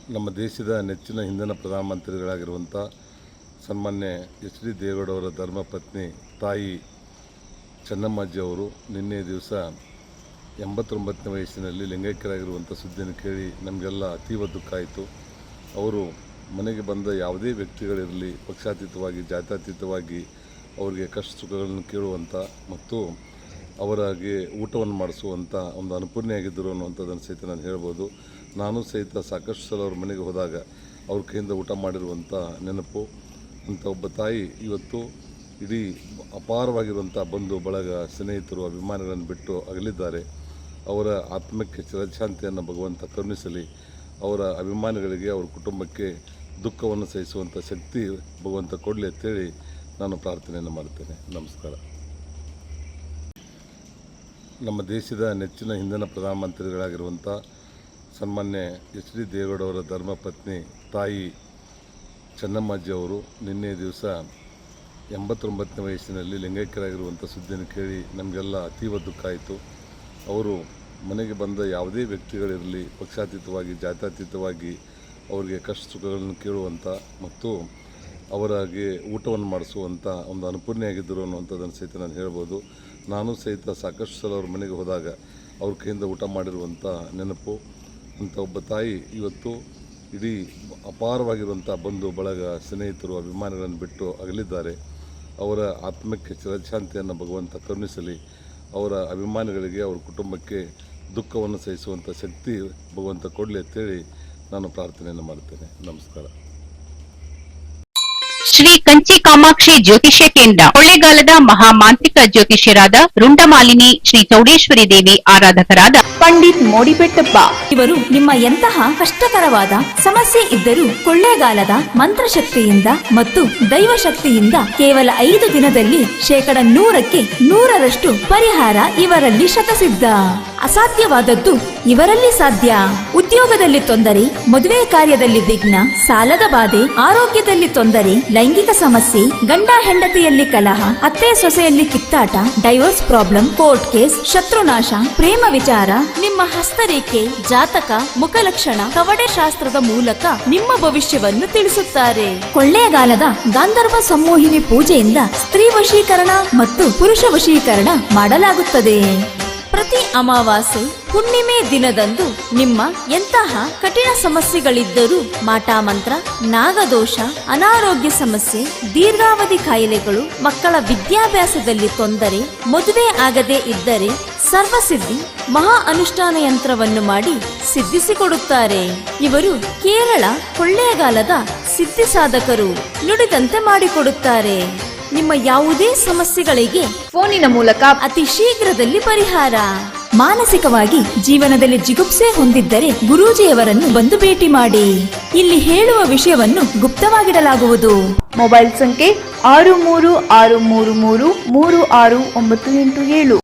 ನಮ್ಮ ದೇಶದ ನೆಚ್ಚಿನ ಹಿಂದಿನ ಪ್ರಧಾನಮಂತ್ರಿಗಳಾಗಿರುವಂಥ ಸನ್ಮಾನ್ಯ ಎಚ್ ಡಿ ದೇವೇಗೌಡವರ ಧರ್ಮಪತ್ನಿ ತಾಯಿ ಚೆನ್ನಮ್ಮಾಜಿ ಅವರು ನಿನ್ನೆ ದಿವಸ 89ನೇ ವಯಸ್ಸಿನಲ್ಲಿ ಲಿಂಗೈಕ್ಯರಾಗಿರುವಂಥ ಸುದ್ದಿಯನ್ನು ಕೇಳಿ ನಮಗೆಲ್ಲ ಅತೀವ ದುಃಖ ಆಯಿತು. ಅವರು ಮನೆಗೆ ಬಂದ ಯಾವುದೇ ವ್ಯಕ್ತಿಗಳಿರಲಿ ಪಕ್ಷಾತೀತವಾಗಿ ಜಾತ್ಯತೀತವಾಗಿ ಅವರಿಗೆ ಕಷ್ಟ ಸುಖಗಳನ್ನು ಕೇಳುವಂಥ ಮತ್ತು ಅವರಿಗೆ ಊಟವನ್ನು ಮಾಡಿಸುವಂಥ ಒಂದು ಅನುಪೂರ್ಣೆಯಾಗಿದ್ದರು ಅನ್ನುವಂಥದ್ದನ್ನು ಸಹಿತ ನಾನು ಹೇಳ್ಬೋದು. ನಾನು ಸಹಿತ ಸಾಕಷ್ಟು ಸಲ ಅವ್ರ ಮನೆಗೆ ಹೋದಾಗ ಅವ್ರ ಕೈಯಿಂದ ಊಟ ಮಾಡಿರುವಂಥ ನೆನಪು. ಅಂಥ ಒಬ್ಬ ತಾಯಿ ಇವತ್ತು ಇಡೀ ಅಪಾರವಾಗಿರುವಂಥ ಬಂಧು ಬಳಗ ಸ್ನೇಹಿತರು ಅಭಿಮಾನಿಗಳನ್ನು ಬಿಟ್ಟು ಅಗಲಿದ್ದಾರೆ. ಅವರ ಆತ್ಮಕ್ಕೆ ಚಿರಶಾಂತಿಯನ್ನು ಭಗವಂತ ಕರುಣಿಸಲಿ. ಅವರ ಅಭಿಮಾನಿಗಳಿಗೆ ಅವರ ಕುಟುಂಬಕ್ಕೆ ದುಃಖವನ್ನು ಸಹಿಸುವಂಥ ಶಕ್ತಿ ಭಗವಂತ ಕೊಡಲಿ ಅಂತೇಳಿ ನಾನು ಪ್ರಾರ್ಥನೆಯನ್ನು ಮಾಡ್ತೇನೆ. ನಮಸ್ಕಾರ. ನಮ್ಮ ದೇಶದ ನೆಚ್ಚಿನ ಹಿಂದಿನ ಪ್ರಧಾನಮಂತ್ರಿಗಳಾಗಿರುವಂಥ ಸನ್ಮಾನ್ಯ ಎಚ್ ಡಿ ದೇವೇಗೌಡವರ ಧರ್ಮಪತ್ನಿ ತಾಯಿ ಚೆನ್ನಮ್ಮಾಜಿ ಅವರು ನಿನ್ನೆ ದಿವಸ 89ನೇ ವಯಸ್ಸಿನಲ್ಲಿ ಲಿಂಗೈಕ್ಯರಾಗಿರುವಂಥ ಸುದ್ದಿಯನ್ನು ಕೇಳಿ ನಮಗೆಲ್ಲ ಅತೀವ ದುಃಖ ಆಯಿತು. ಅವರು ಮನೆಗೆ ಬಂದ ಯಾವುದೇ ವ್ಯಕ್ತಿಗಳಿರಲಿ ಪಕ್ಷಾತೀತವಾಗಿ ಜಾತ್ಯತೀತವಾಗಿ ಅವರಿಗೆ ಕಷ್ಟ ಸುಖಗಳನ್ನು ಕೇಳುವಂಥ ಮತ್ತು ಅವರಿಗೆ ಊಟವನ್ನು ಮಾಡಿಸುವಂಥ ಒಂದು ಅನುಪೂರ್ಣೆಯಾಗಿದ್ದರು ಅನ್ನುವಂಥದ್ದನ್ನು ಸಹಿತ ನಾನು ಹೇಳ್ಬೋದು. ನಾನು ಸಹಿತ ಸಾಕಷ್ಟು ಸಲ ಅವ್ರ ಮನೆಗೆ ಹೋದಾಗ ಅವ್ರ ಕೈಯಿಂದ ಊಟ ಮಾಡಿರುವಂಥ ನೆನಪು. ಅಂಥ ಒಬ್ಬ ತಾಯಿ ಇವತ್ತು ಇಡೀ ಅಪಾರವಾಗಿರುವಂಥ ಬಂಧು ಬಳಗ ಸ್ನೇಹಿತರು ಅಭಿಮಾನಿಗಳನ್ನು ಬಿಟ್ಟು ಅಗಲಿದ್ದಾರೆ. ಅವರ ಆತ್ಮಕ್ಕೆ ಚಿರಶಾಂತಿಯನ್ನು ಭಗವಂತ ಕರುಣಿಸಲಿ. ಅವರ ಅಭಿಮಾನಿಗಳಿಗೆ ಅವರ ಕುಟುಂಬಕ್ಕೆ ದುಃಖವನ್ನು ಸಹಿಸುವಂಥ ಶಕ್ತಿ ಭಗವಂತ ಕೊಡಲಿ ಅಂತೇಳಿ ನಾನು ಪ್ರಾರ್ಥನೆಯನ್ನು ಮಾಡ್ತೇನೆ. ನಮಸ್ಕಾರ. ಶ್ರೀ ಕಂಚಿ ಕಾಮಾಕ್ಷಿ ಜ್ಯೋತಿಷ್ಯ ಕೇಂದ್ರ ಕೊಳ್ಳೇಗಾಲದ ಮಹಾಮಾಂತ್ರಿಕ ಜ್ಯೋತಿಷ್ಯರಾದ ರುಂಡಮಾಲಿನಿ ಶ್ರೀ ಚೌಡೇಶ್ವರಿ ದೇವಿ ಆರಾಧಕರಾದ ಪಂಡಿತ್ ಮೋಡಿಬೆಟ್ಟಪ್ಪ ಇವರು ನಿಮ್ಮ ಎಂತಹ ಕಷ್ಟಕರವಾದ ಸಮಸ್ಯೆ ಇದ್ದರೂ ಕೊಳ್ಳೇಗಾಲದ ಮಂತ್ರಶಕ್ತಿಯಿಂದ ಮತ್ತು ದೈವಶಕ್ತಿಯಿಂದ ಕೇವಲ 5 ದಿನದಲ್ಲಿ 100%ಕ್ಕೆ 100ರಷ್ಟು ಪರಿಹಾರ ಇವರಲ್ಲಿ ಶತಸಿದ್ಧ. ಅಸಾಧ್ಯವಾದದ್ದು ಇವರಲ್ಲಿ ಸಾಧ್ಯ. ಉದ್ಯೋಗದಲ್ಲಿ ತೊಂದರೆ, ಮದುವೆ ಕಾರ್ಯದಲ್ಲಿ ವಿಘ್ನ, ಸಾಲದ ಬಾಧೆ, ಆರೋಗ್ಯದಲ್ಲಿ ತೊಂದರೆ, ಲೈಂಗಿಕ ಸಮಸ್ಯೆ, ಗಂಡ ಹೆಂಡತಿಯಲ್ಲಿ ಕಲಹ, ಅತ್ತೆ ಸೊಸೆಯಲ್ಲಿ ಕಿತ್ತಾಟ, ಡೈವೋರ್ಸ್ ಪ್ರಾಬ್ಲಮ್, ಕೋರ್ಟ್ ಕೇಸ್, ಶತ್ರುನಾಶ, ಪ್ರೇಮ ವಿಚಾರ, ನಿಮ್ಮ ಹಸ್ತರೇಖೆ, ಜಾತಕ, ಮುಖಲಕ್ಷಣ, ಕವಡೆ ಶಾಸ್ತ್ರದ ಮೂಲಕ ನಿಮ್ಮ ಭವಿಷ್ಯವನ್ನು ತಿಳಿಸುತ್ತಾರೆ. ಕೊಳ್ಳೇಗಾಲದ ಗಾಂಧರ್ವ ಸಂಮೋಹಿನಿ ಪೂಜೆಯಿಂದ ಸ್ತ್ರೀ ವಶೀಕರಣ ಮತ್ತು ಪುರುಷ ವಶೀಕರಣ ಮಾಡಲಾಗುತ್ತದೆ. ಪ್ರತಿ ಅಮಾವಾಸ್ಯೆ ಹುಣ್ಣಿಮೆ ದಿನದಂದು ನಿಮ್ಮ ಎಂತಹ ಕಠಿಣ ಸಮಸ್ಯೆಗಳಿದ್ದರೂ ಮಾಟಮಂತ್ರ, ನಾಗದೋಷ, ಅನಾರೋಗ್ಯ ಸಮಸ್ಯೆ, ದೀರ್ಘಾವಧಿ ಕಾಯಿಲೆಗಳು, ಮಕ್ಕಳ ವಿದ್ಯಾಭ್ಯಾಸದಲ್ಲಿ ತೊಂದರೆ, ಮದುವೆ ಆಗದೇ ಇದ್ದರೆ ಸರ್ವಸಿದ್ಧಿ ಮಹಾ ಅನುಷ್ಠಾನ ಯಂತ್ರವನ್ನು ಮಾಡಿ ಸಿದ್ಧಿಸಿಕೊಡುತ್ತಾರೆ. ಇವರು ಕೇರಳ ಕೊಳ್ಳೇಗಾಲದ ಸಿದ್ಧಿ ಸಾಧಕರು. ನುಡಿದಂತೆ ಮಾಡಿಕೊಡುತ್ತಾರೆ. ನಿಮ್ಮ ಯಾವುದೇ ಸಮಸ್ಯೆಗಳಿಗೆ ಫೋನಿನ ಮೂಲಕ ಅತಿ ಶೀಘ್ರದಲ್ಲಿ ಪರಿಹಾರ. ಮಾನಸಿಕವಾಗಿ ಜೀವನದಲ್ಲಿ ಜಿಗುಪ್ಸೆ ಹೊಂದಿದ್ದರೆ ಗುರೂಜಿಯವರನ್ನು ಬಂದು ಭೇಟಿ ಮಾಡಿ. ಇಲ್ಲಿ ಹೇಳುವ ವಿಷಯವನ್ನು ಗುಪ್ತವಾಗಿಡಲಾಗುವುದು. ಮೊಬೈಲ್ ಸಂಖ್ಯೆ 6363333697.